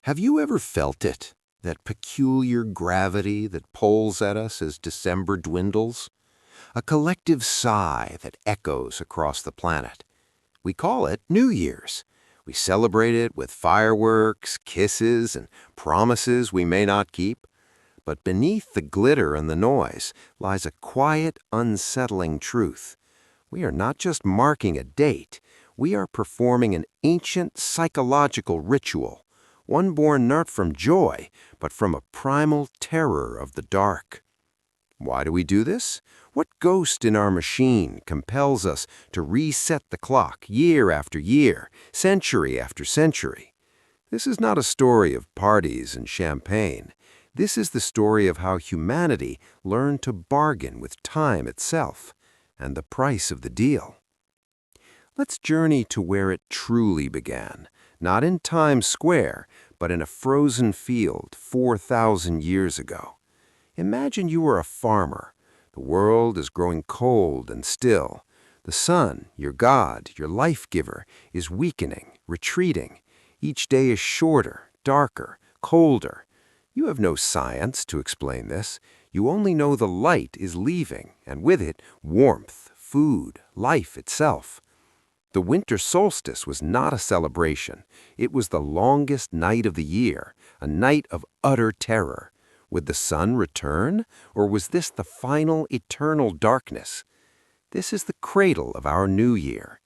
Have you ever felt it? That peculiar gravity that pulls at us as December dwindles? A collective sigh that echoes across the planet. We call it New Year's. We celebrate it with fireworks, kisses, and promises we may not keep. But beneath the glitter and the noise lies a quiet, unsettling truth. We are not just marking a date. We are performing an ancient psychological ritual, one born not from joy, but from a primal terror of the dark. Why do we do this? What ghost in our machine compels us to reset the clock year after year, century after century? This is not a story of parties and champagne. This is the story of how humanity learned to bargain with time itself and the price of the deal. Let's journey to where it truly began, not in Times Square, but in a frozen field 4,000 years ago. Imagine you were a farmer. The world is growing cold and still. The sun, your god, your life-giver, is weakening, retreating. Each day is shorter, darker, colder. You have no science to explain this. You only know the light is leaving, and with it, warmth, food, life itself. The winter solstice was not a celebration. It was the longest night of the year, a night of utter terror. Would the sun return, or was this the final eternal darkness? This is the cradle of our new year.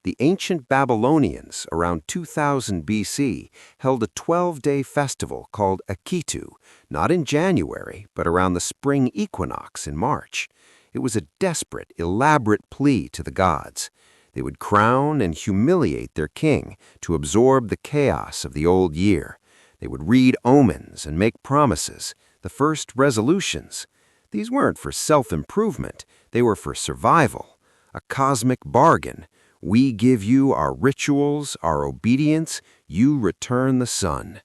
The ancient Babylonians, around 2000 BC, held a 12-day festival called Akitu, not in January, but around the spring equinox in March. It was a desperate, elaborate plea to the gods. They would crown and humiliate their king to absorb the chaos of the old year. They would read omens and make promises, the first resolutions. These weren't for self-improvement, they were for survival, a cosmic bargain. We give you our rituals, our obedience, you return the sun.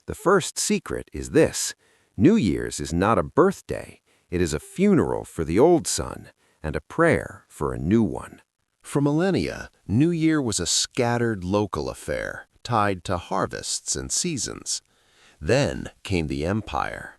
The first secret is this: New Year's is not a birthday, it is a funeral for the old sun and a prayer for a new one. For millennia, New Year was a scattered local affair, tied to harvests and seasons. Then came the empire.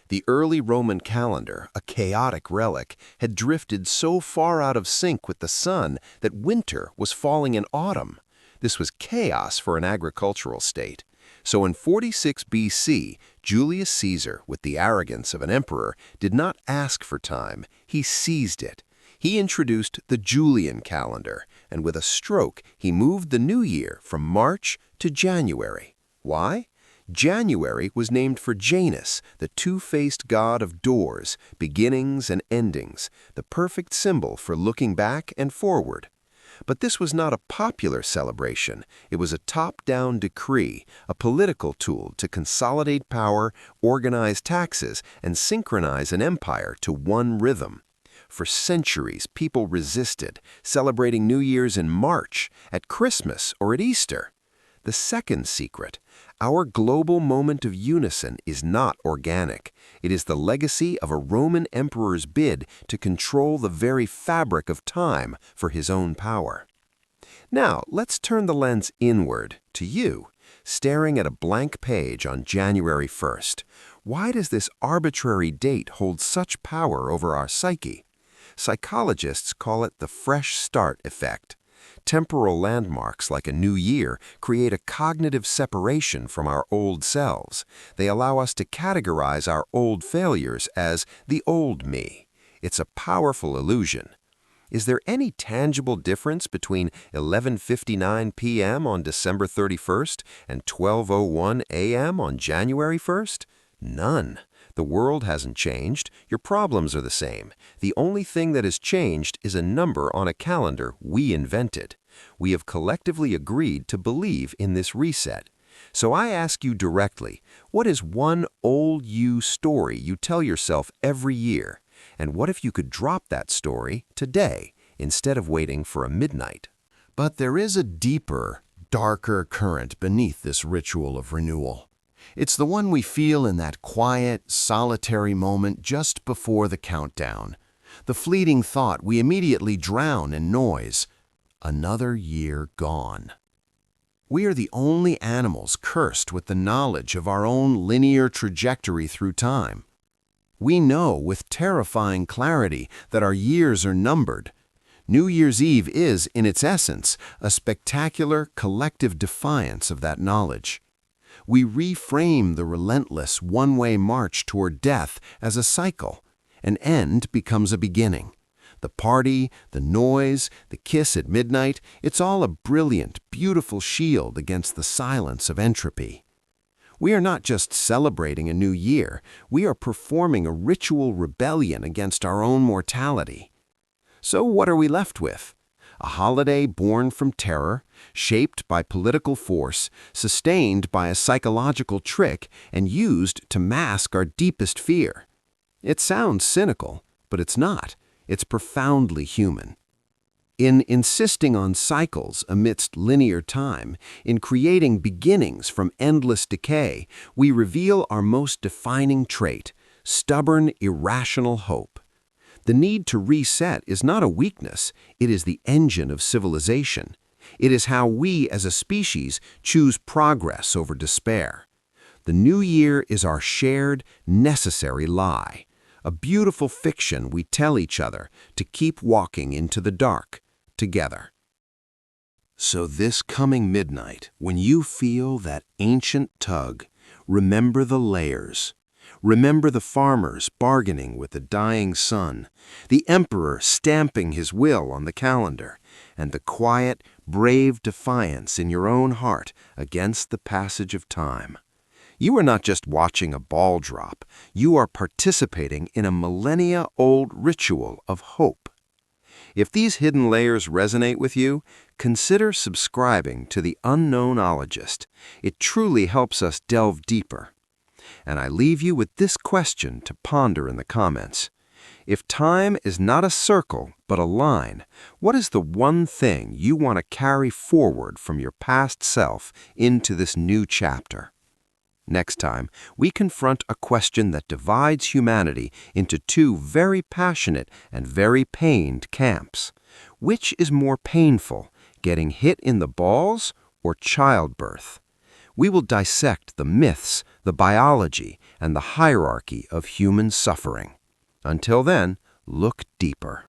The early Roman calendar, a chaotic relic, had drifted so far out of sync with the sun that winter was falling in autumn. This was chaos for an agricultural state. So in 46 BC, Julius Caesar, with the arrogance of an emperor, did not ask for time, he seized it. He introduced the Julian calendar, and with a stroke, he moved the new year from March to January. Why? January was named for Janus, the two-faced god of doors, beginnings and endings, the perfect symbol for looking back and forward. But this was not a popular celebration. It was a top-down decree, a political tool to consolidate power, organize taxes, and synchronize an empire to one rhythm. For centuries, people resisted, celebrating New Year's in March, at Christmas, or at Easter. The second secret: our global moment of unison is not organic. It is the legacy of a Roman emperor's bid to control the very fabric of time for his own power. Now, let's turn the lens inward, to you, staring at a blank page on January 1st. Why does this arbitrary date hold such power over our psyche? Psychologists call it the fresh start effect. Temporal landmarks like a new year create a cognitive separation from our old selves. They allow us to categorize our old failures as the old me. It's a powerful illusion. Is there any tangible difference between 11:59 p.m. on December 31st and 12:01 a.m. on January 1st? None. The world hasn't changed. Your problems are the same. The only thing that has changed is a number on a calendar we invented. We have collectively agreed to believe in this reset. So I ask you directly, what is one old you story you tell yourself every year? And what if you could drop that story today instead of waiting for a midnight? But there is a deeper, darker current beneath this ritual of renewal. It's the one we feel in that quiet, solitary moment just before the countdown. The fleeting thought we immediately drown in noise. Another year gone. We are the only animals cursed with the knowledge of our own linear trajectory through time. We know with terrifying clarity that our years are numbered. New Year's Eve is, in its essence, a spectacular collective defiance of that knowledge. We reframe the relentless one-way march toward death as a cycle. An end becomes a beginning. The party, the noise, the kiss at midnight, it's all a brilliant, beautiful shield against the silence of entropy. We are not just celebrating a new year, we are performing a ritual rebellion against our own mortality. So what are we left with? A holiday born from terror, shaped by political force, sustained by a psychological trick, and used to mask our deepest fear. It sounds cynical, but it's not. It's profoundly human. In insisting on cycles amidst linear time, in creating beginnings from endless decay, we reveal our most defining trait, stubborn, irrational hope. The need to reset is not a weakness, it is the engine of civilization. It is how we as a species choose progress over despair. The new year is our shared, necessary lie. A beautiful fiction we tell each other to keep walking into the dark, together. So this coming midnight, when you feel that ancient tug, remember the layers. Remember the farmers bargaining with the dying sun, the emperor stamping his will on the calendar, and the quiet, brave defiance in your own heart against the passage of time. You are not just watching a ball drop, you are participating in a millennia-old ritual of hope. If these hidden layers resonate with you, consider subscribing to the Unknownologist. It truly helps us delve deeper. And I leave you with this question to ponder in the comments. If time is not a circle, but a line, what is the one thing you want to carry forward from your past self into this new chapter? Next time, we confront a question that divides humanity into two very passionate and very pained camps. Which is more painful, getting hit in the balls or childbirth? We will dissect the myths, the biology, and the hierarchy of human suffering. Until then, look deeper.